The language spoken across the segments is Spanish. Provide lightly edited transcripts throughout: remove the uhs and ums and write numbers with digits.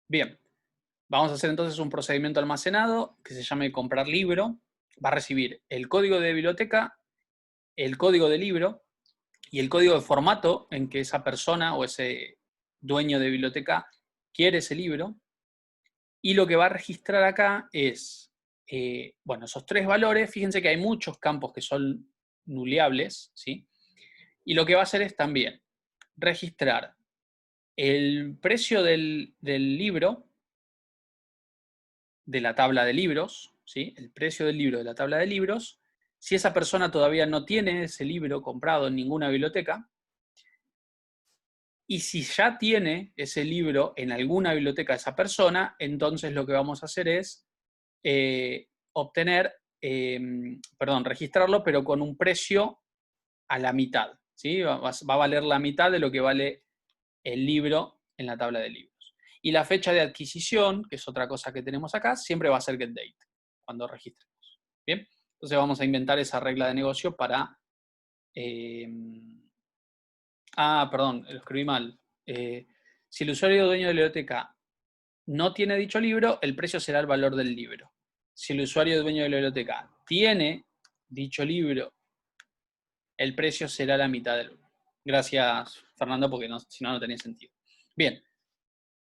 Bien, vamos a hacer entonces un procedimiento almacenado que se llame comprar libro. Va a recibir el código de biblioteca, el código de libro y el código de formato en que esa persona o ese dueño de biblioteca quiere ese libro. Y lo que va a registrar acá es, bueno, esos tres valores. Fíjense que hay muchos campos que son nuleables, ¿sí? Y lo que va a hacer es también registrar el precio del libro, de la tabla de libros, ¿sí? El precio del libro de la tabla de libros. Si esa persona todavía no tiene ese libro comprado en ninguna biblioteca, y si ya tiene ese libro en alguna biblioteca de esa persona, entonces lo que vamos a hacer es registrarlo, pero con un precio a la mitad, ¿sí? Va a valer la mitad de lo que vale el libro en la tabla de libros. Y la fecha de adquisición, que es otra cosa que tenemos acá, siempre va a ser getDate, cuando registremos. ¿Bien? Entonces vamos a inventar esa regla de negocio para... perdón, lo escribí mal. Si el usuario dueño de la biblioteca no tiene dicho libro, el precio será el valor del libro. Si el usuario dueño de la biblioteca tiene dicho libro, el precio será la mitad del libro. Gracias, Fernando, porque si no, no tenía sentido. Bien,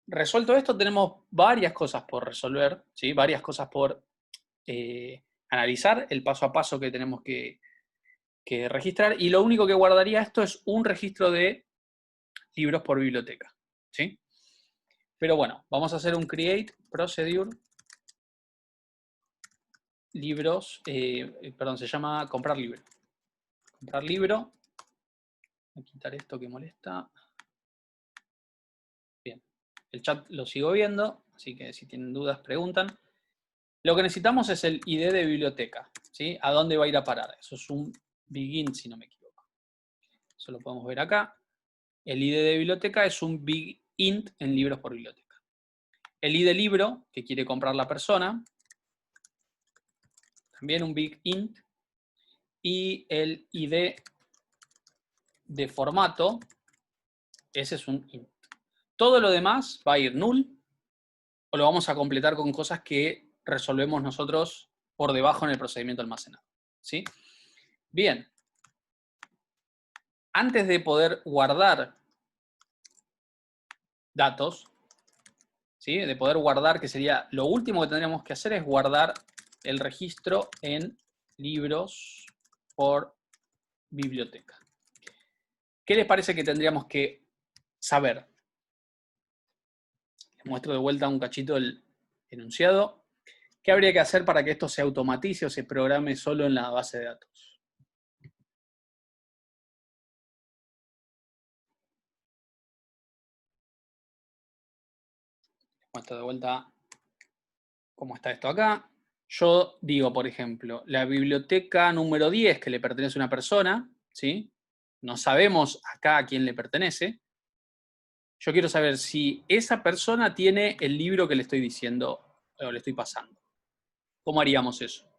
resuelto esto, tenemos varias cosas por resolver, ¿sí? Varias cosas por analizar, el paso a paso que tenemos que registrar, y lo único que guardaría esto es un registro de libros por biblioteca, ¿sí? Pero bueno, vamos a hacer un create procedure libros, se llama comprar libro. Comprar libro. Voy a quitar esto que molesta. Bien, el chat lo sigo viendo, así que si tienen dudas preguntan. Lo que necesitamos es el ID de biblioteca, ¿sí? ¿A dónde va a ir a parar? Eso es un begin, si no me equivoco. Eso lo podemos ver acá. El ID de biblioteca es un big int en libros por biblioteca. El ID libro que quiere comprar la persona, también un big int. Y el ID de formato, ese es un int. Todo lo demás va a ir null o lo vamos a completar con cosas que resolvemos nosotros por debajo en el procedimiento almacenado, ¿sí? Bien. Antes de poder guardar datos, ¿sí? De poder guardar, que sería lo último que tendríamos que hacer es guardar el registro en libros por biblioteca. ¿Qué les parece que tendríamos que saber? Les muestro de vuelta un cachito el enunciado. ¿Qué habría que hacer para que esto se automatice o se programe solo en la base de datos? Les muestro de vuelta cómo está esto acá. Yo digo, por ejemplo, la biblioteca número 10 que le pertenece a una persona, ¿sí? No sabemos acá a quién le pertenece. Yo quiero saber si esa persona tiene el libro que le estoy diciendo o le estoy pasando. ¿Cómo haríamos eso?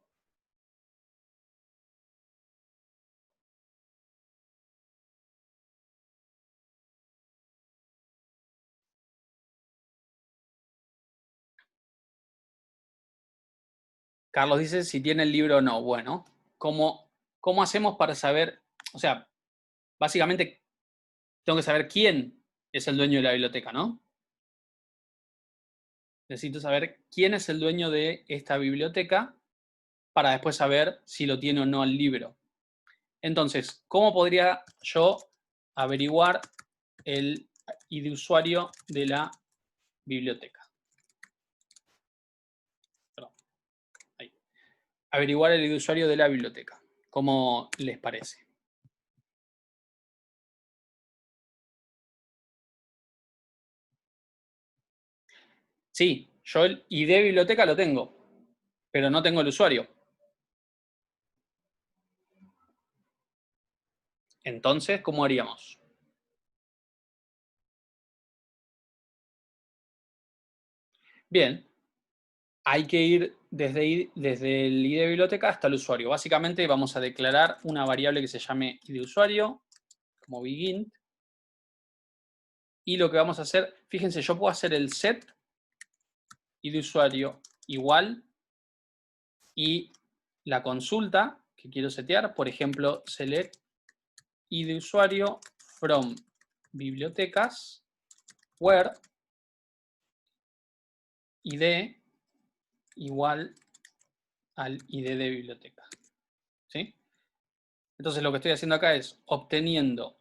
Carlos dice si tiene el libro o no. Bueno, ¿cómo hacemos para saber? O sea, básicamente tengo que saber quién es el dueño de la biblioteca, ¿no? Necesito saber quién es el dueño de esta biblioteca para después saber si lo tiene o no el libro. Entonces, ¿cómo podría yo averiguar el ID de usuario de la biblioteca? Perdón, ahí. Averiguar el ID de usuario de la biblioteca. ¿Cómo les parece? Sí, yo el ID de biblioteca lo tengo, pero no tengo el usuario. Entonces, ¿cómo haríamos? Bien, hay que ir desde el ID de biblioteca hasta el usuario. Básicamente vamos a declarar una variable que se llame ID de usuario, como begin. Y lo que vamos a hacer, fíjense, yo puedo hacer el set id de usuario igual y la consulta que quiero setear, por ejemplo, select id de usuario from bibliotecas where id igual al id de biblioteca. ¿Sí? Entonces lo que estoy haciendo acá es obteniendo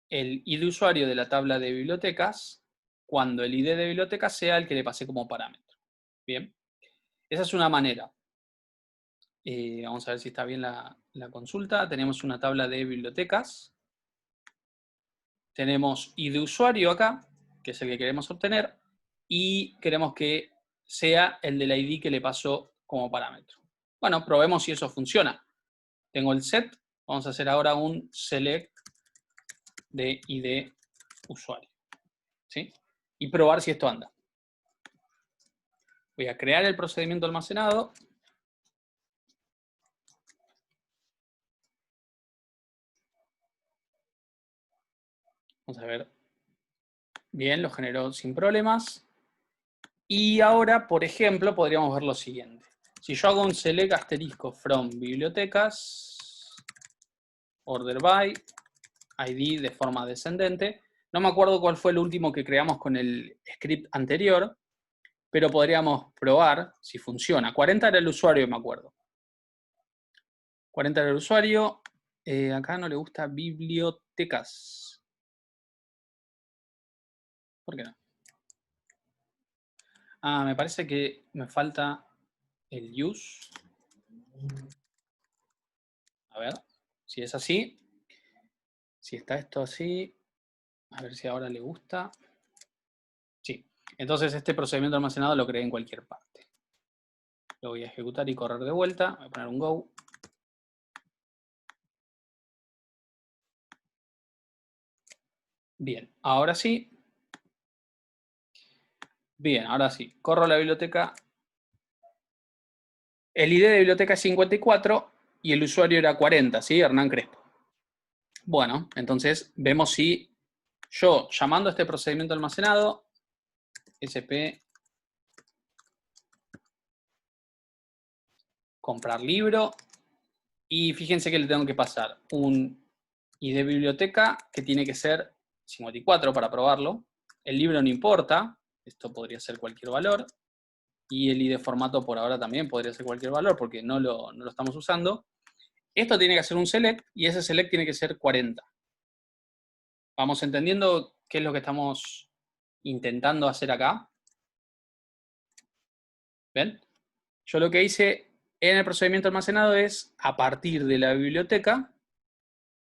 el id de usuario de la tabla de bibliotecas cuando el id de biblioteca sea el que le pasé como parámetro. Bien, esa es una manera. Vamos a ver si está bien la consulta. Tenemos una tabla de bibliotecas. Tenemos id de usuario acá, que es el que queremos obtener, y queremos que sea el del ID que le pasó como parámetro. Bueno, probemos si eso funciona. Tengo el set, vamos a hacer ahora un select de ID usuario. ¿Sí? Y probar si esto anda. Voy a crear el procedimiento almacenado. Vamos a ver. Bien, lo generó sin problemas. Y ahora, por ejemplo, podríamos ver lo siguiente. Si yo hago un select asterisco from bibliotecas, order by, ID de forma descendente, no me acuerdo cuál fue el último que creamos con el script anterior, pero podríamos probar si funciona. 40 era el usuario, me acuerdo. 40 era el usuario. Acá no le gusta bibliotecas. ¿Por qué no? Ah, me parece que me falta el use. A ver, si es así. Si está esto así. A ver si ahora le gusta. Sí. Entonces este procedimiento almacenado lo creé en cualquier parte. Lo voy a ejecutar y correr de vuelta. Voy a poner un go. Bien, ahora sí. Bien, ahora sí. Corro la biblioteca. El ID de biblioteca es 54 y el usuario era 40, ¿sí? Hernán Crespo. Bueno, entonces vemos si yo, llamando a este procedimiento almacenado, sp comprar libro, y fíjense que le tengo que pasar un ID de biblioteca que tiene que ser 54 para probarlo. El libro no importa, esto podría ser cualquier valor. Y el ID de formato por ahora también podría ser cualquier valor porque no lo estamos usando. Esto tiene que ser un select y ese select tiene que ser 40. ¿Vamos entendiendo qué es lo que estamos intentando hacer acá? ¿Ven? Yo lo que hice en el procedimiento almacenado es, a partir de la biblioteca,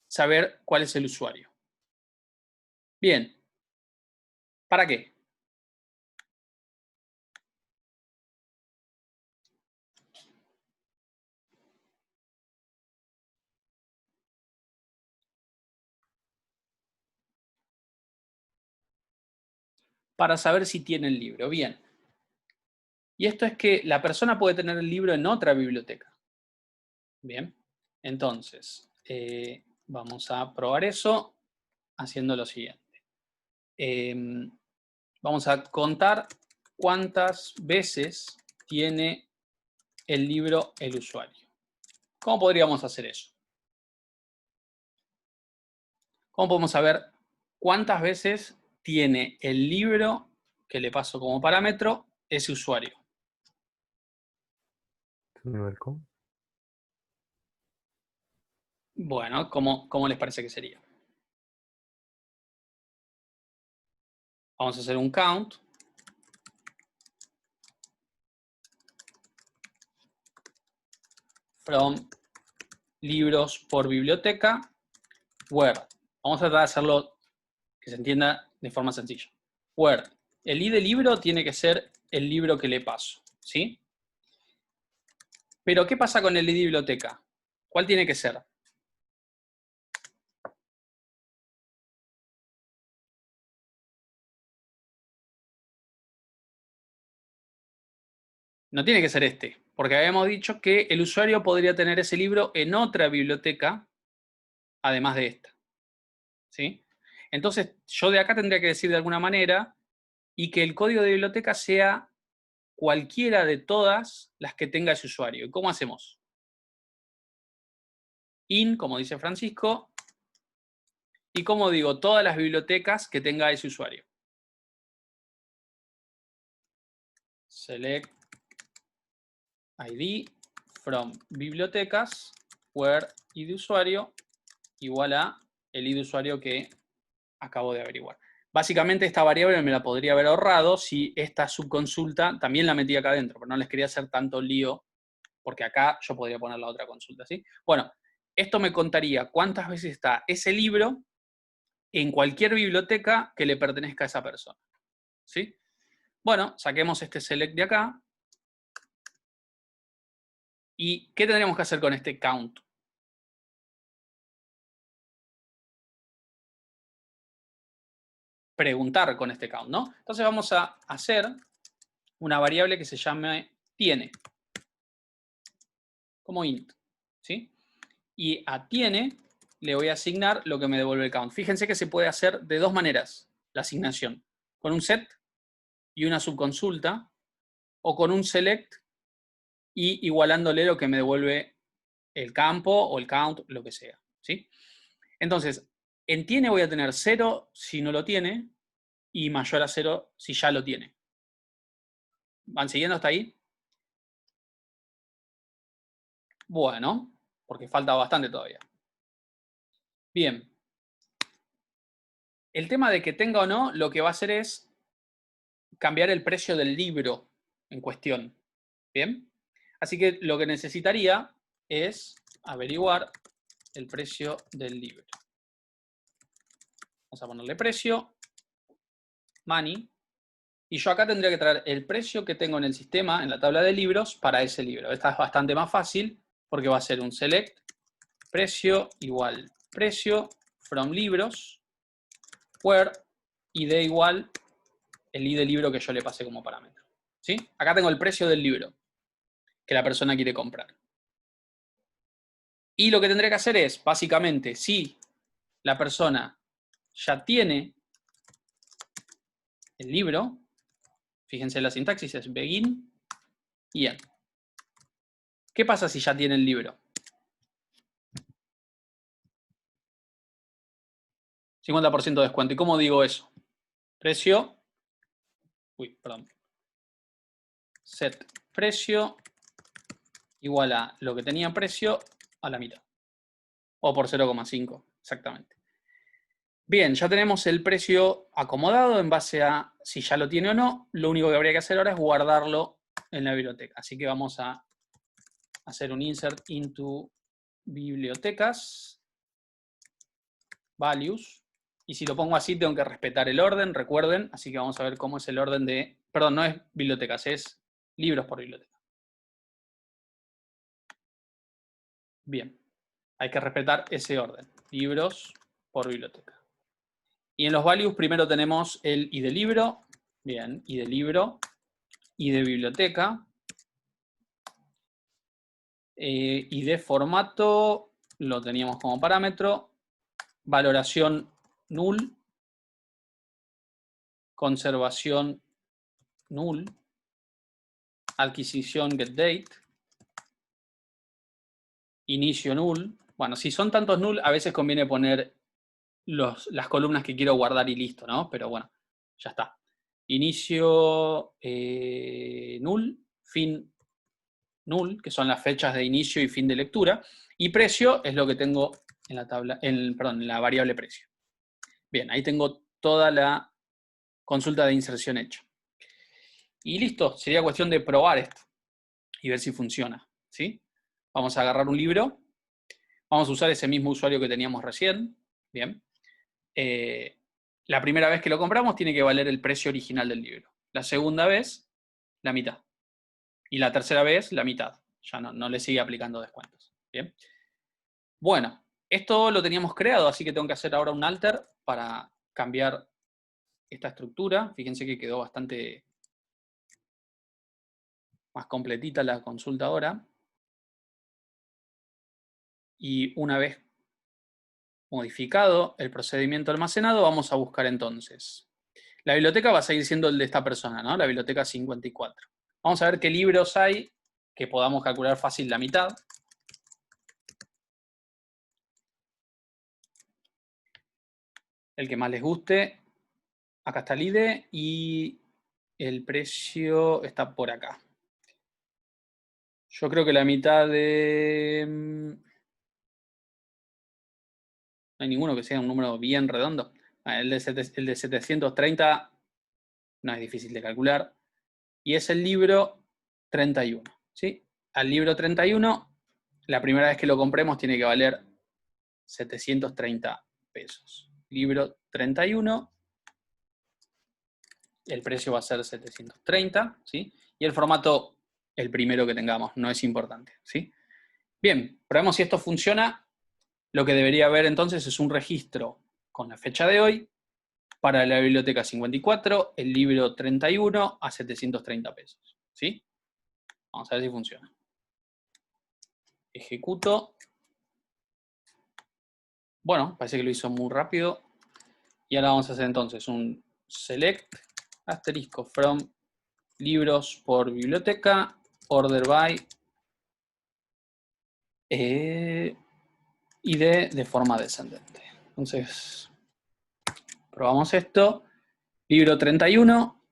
saber cuál es el usuario. Bien. ¿Para qué? Para saber si tiene el libro. Bien. Y esto es que la persona puede tener el libro en otra biblioteca. Bien. Entonces, vamos a probar eso haciendo lo siguiente. Vamos a contar cuántas veces tiene el libro el usuario. ¿Cómo podríamos hacer eso? ¿Cómo podemos saber cuántas veces tiene el libro que le paso como parámetro ese usuario? Bueno, ¿cómo les parece que sería? Vamos a hacer un count. From libros por biblioteca, where. Vamos a tratar de hacerlo que se entienda de forma sencilla. Where. El ID del libro tiene que ser el libro que le paso, ¿sí? Pero, ¿qué pasa con el ID biblioteca? ¿Cuál tiene que ser? No tiene que ser este, porque habíamos dicho que el usuario podría tener ese libro en otra biblioteca, además de esta. ¿Sí? Entonces, yo de acá tendría que decir de alguna manera y que el código de biblioteca sea cualquiera de todas las que tenga ese usuario. ¿Y cómo hacemos? In, como dice Francisco, y como digo, todas las bibliotecas que tenga ese usuario. Select ID from bibliotecas, where id usuario igual a el id usuario que acabo de averiguar. Básicamente esta variable me la podría haber ahorrado si esta subconsulta también la metí acá adentro, pero no les quería hacer tanto lío, porque acá yo podría poner la otra consulta, ¿sí? Bueno, esto me contaría cuántas veces está ese libro en cualquier biblioteca que le pertenezca a esa persona, ¿sí? Bueno, saquemos este select de acá. ¿Y qué tendríamos que hacer con este count? Preguntar con este count, ¿no? Entonces vamos a hacer una variable que se llame tiene, como int, ¿sí? Y a tiene le voy a asignar lo que me devuelve el count. Fíjense que se puede hacer de dos maneras la asignación. Con un set y una subconsulta, o con un select y igualándole lo que me devuelve el campo o el count, lo que sea, ¿sí? Entonces, en tiene voy a tener 0 si no lo tiene y mayor a 0 si ya lo tiene. ¿Van siguiendo hasta ahí? Bueno, porque falta bastante todavía. Bien. El tema de que tenga o no, lo que va a hacer es cambiar el precio del libro en cuestión. ¿Bien? Así que lo que necesitaría es averiguar el precio del libro. Vamos a ponerle precio, money, y yo acá tendría que traer el precio que tengo en el sistema, en la tabla de libros, para ese libro. Esta es bastante más fácil porque va a ser un select precio igual precio from libros, where id igual el id del libro que yo le pasé como parámetro. ¿Sí? Acá tengo el precio del libro que la persona quiere comprar. Y lo que tendré que hacer es, básicamente, si la persona ya tiene el libro, fíjense la sintaxis, es begin y end. ¿Qué pasa si ya tiene el libro? 50% de descuento. ¿Y cómo digo eso? Precio, set precio igual a lo que tenía precio a la mitad. O por 0,5, exactamente. Bien, ya tenemos el precio acomodado en base a si ya lo tiene o no. Lo único que habría que hacer ahora es guardarlo en la biblioteca. Así que vamos a hacer un insert into bibliotecas, values. Y si lo pongo así, tengo que respetar el orden, recuerden. Así que vamos a ver cómo es el orden de... Perdón, no es bibliotecas, es libros por biblioteca. Bien, hay que respetar ese orden. Libros por biblioteca. Y en los values primero tenemos el id de libro. Bien, id de libro. Id de biblioteca. Id de formato lo teníamos como parámetro. Valoración null. Conservación null. Adquisición getDate. Inicio null. Bueno, si son tantos null, a veces conviene poner las columnas que quiero guardar y listo, ¿no? Pero bueno, ya está. Inicio null, fin null, que son las fechas de inicio y fin de lectura, y precio es lo que tengo en la tabla, perdón, en la variable precio. Bien, ahí tengo toda la consulta de inserción hecha. Y listo, sería cuestión de probar esto y ver si funciona, ¿sí? Vamos a agarrar un libro, vamos a usar ese mismo usuario que teníamos recién, bien. La primera vez que lo compramos tiene que valer el precio original del libro. La segunda vez, la mitad. Y la tercera vez, la mitad. Ya no le sigue aplicando descuentos. Bien. Bueno, esto lo teníamos creado, así que tengo que hacer ahora un alter para cambiar esta estructura. Fíjense que quedó bastante más completita la consulta ahora. Y una vez modificado el procedimiento almacenado, vamos a buscar entonces. La biblioteca va a seguir siendo el de esta persona, ¿no? La biblioteca 54. Vamos a ver qué libros hay que podamos calcular fácil la mitad. El que más les guste. Acá está el IDE y el precio está por acá. Yo creo que la mitad de... No hay ninguno que sea un número bien redondo. El de 730 no es difícil de calcular. Y es el libro 31. ¿Sí? Al libro 31, la primera vez que lo compremos tiene que valer 730 pesos. Libro 31, el precio va a ser 730, ¿sí? Y el formato, el primero que tengamos, no es importante, ¿sí? Bien, probemos si esto funciona. Lo que debería haber entonces es un registro con la fecha de hoy para la biblioteca 54, el libro 31 a 730 pesos, ¿sí? Vamos a ver si funciona. Ejecuto. Bueno, parece que lo hizo muy rápido. Y ahora vamos a hacer entonces un select asterisco from libros por biblioteca, order by ID de forma descendente. Entonces, probamos esto. Libro 31,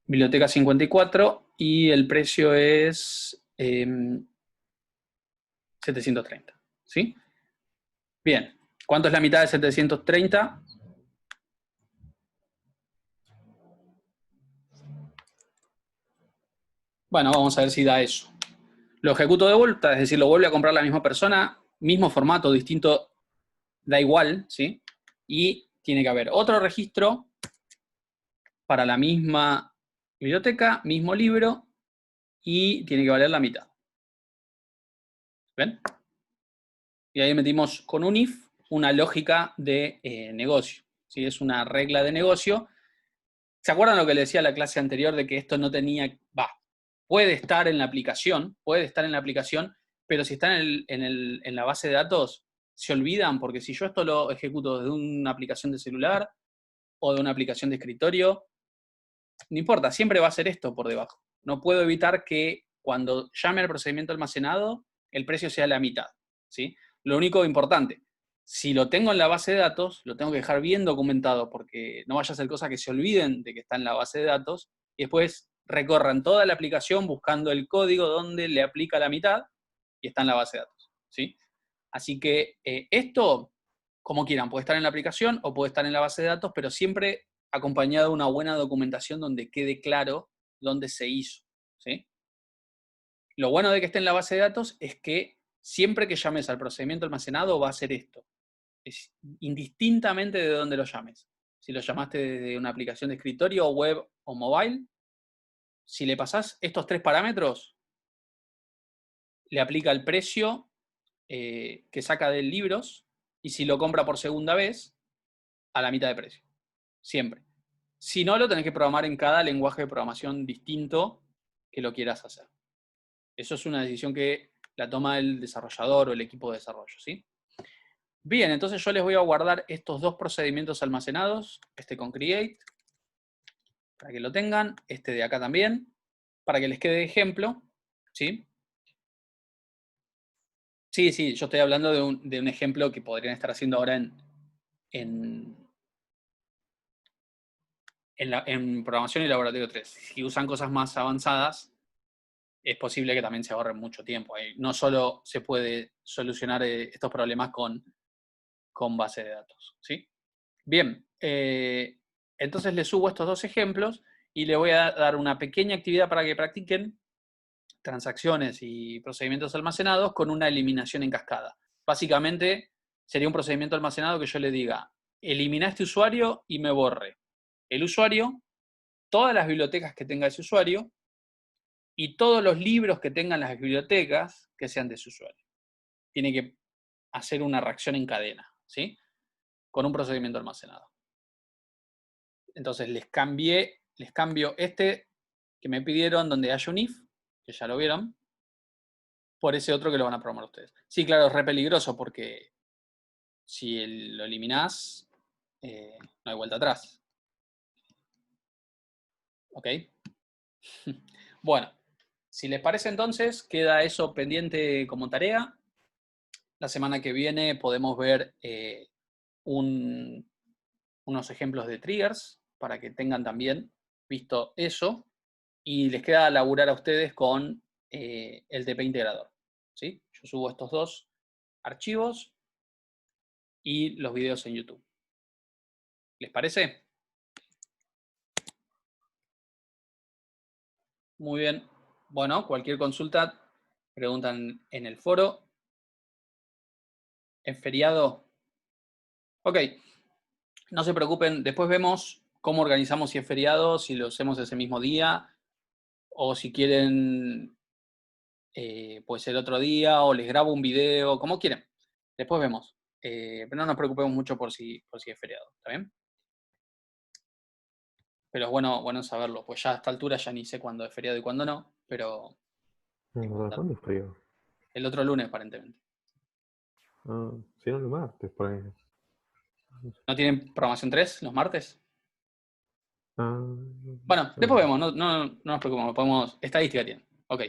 biblioteca 54 y el precio es 730. ¿Sí? Bien. ¿Cuánto es la mitad de 730? Bueno, vamos a ver si da eso. Lo ejecuto de vuelta, es decir, lo vuelve a comprar la misma persona, mismo formato, distinto, da igual, ¿sí? Y tiene que haber otro registro para la misma biblioteca, mismo libro, y tiene que valer la mitad. ¿Ven? Y ahí metimos con un if una lógica de negocio. ¿Sí? Es una regla de negocio. ¿Se acuerdan lo que le decía a la clase anterior de que esto no tenía... puede estar en la aplicación, pero si está en la base de datos, se olvidan, porque si yo esto lo ejecuto desde una aplicación de celular o de una aplicación de escritorio, no importa, siempre va a ser esto por debajo. No puedo evitar que cuando llame al procedimiento almacenado, el precio sea la mitad, ¿sí? Lo único importante, si lo tengo en la base de datos, lo tengo que dejar bien documentado, porque no vaya a ser cosa que se olviden de que está en la base de datos y después recorran toda la aplicación buscando el código donde le aplica la mitad y está en la base de datos, ¿sí? Así que esto, como quieran, puede estar en la aplicación o puede estar en la base de datos, pero siempre acompañado de una buena documentación donde quede claro dónde se hizo, ¿sí? Lo bueno de que esté en la base de datos es que siempre que llames al procedimiento almacenado va a hacer esto. Es indistintamente de dónde lo llames. Si lo llamaste desde una aplicación de escritorio, web o mobile, si le pasás estos tres parámetros, le aplica el precio que saca de libros y si lo compra por segunda vez, a la mitad de precio. Siempre. Si no, lo tenés que programar en cada lenguaje de programación distinto que lo quieras hacer. Eso es una decisión que la toma el desarrollador o el equipo de desarrollo, ¿sí? Bien, entonces yo les voy a guardar estos dos procedimientos almacenados, este con create, para que lo tengan, este de acá también, para que les quede de ejemplo, ¿sí? Sí, yo estoy hablando de un ejemplo que podrían estar haciendo ahora en programación y laboratorio 3. Si usan cosas más avanzadas, es posible que también se ahorren mucho tiempo. No solo se puede solucionar estos problemas con base de datos, ¿sí? Bien, entonces les subo estos dos ejemplos y le voy a dar una pequeña actividad para que practiquen transacciones y procedimientos almacenados con una eliminación en cascada. Básicamente sería un procedimiento almacenado que yo le diga, elimina este usuario y me borre el usuario, todas las bibliotecas que tenga ese usuario y todos los libros que tengan las bibliotecas que sean de ese usuario. Tiene que hacer una reacción en cadena, ¿sí? Con un procedimiento almacenado. Entonces les cambio este que me pidieron donde hay un if, que ya lo vieron, por ese otro que lo van a programar ustedes. Sí, claro, es re peligroso porque si lo eliminás, no hay vuelta atrás. ¿Ok? Bueno, si les parece entonces, queda eso pendiente como tarea. La semana que viene podemos ver unos ejemplos de triggers para que tengan también visto eso. Y les queda laburar a ustedes con el TP integrador. ¿Sí? Yo subo estos dos archivos y los videos en YouTube. ¿Les parece? Muy bien. Bueno, cualquier consulta, preguntan en el foro. ¿En feriado? Ok, no se preocupen. Después vemos cómo organizamos si es feriado, si lo hacemos ese mismo día, o si quieren, puede ser otro día, o les grabo un video, como quieren. Después vemos. Pero no nos preocupemos mucho por si es feriado. ¿Está bien? Pero es bueno saberlo, pues ya a esta altura ya ni sé cuándo es feriado y cuándo no, pero ¿Cuándo es frío? el otro lunes aparentemente. Ah, si no, el martes, por ahí. ¿No tienen programación 3 los martes? Ah, Bueno, después bueno. vemos, no nos preocupemos, podemos, estadística tienen. Ok.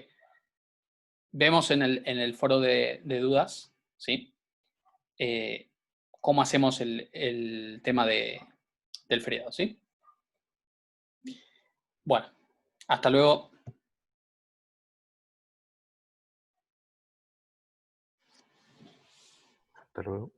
Vemos en el foro de dudas, ¿sí? Cómo hacemos el tema del feriado, ¿sí? Bueno, hasta luego. Hasta luego.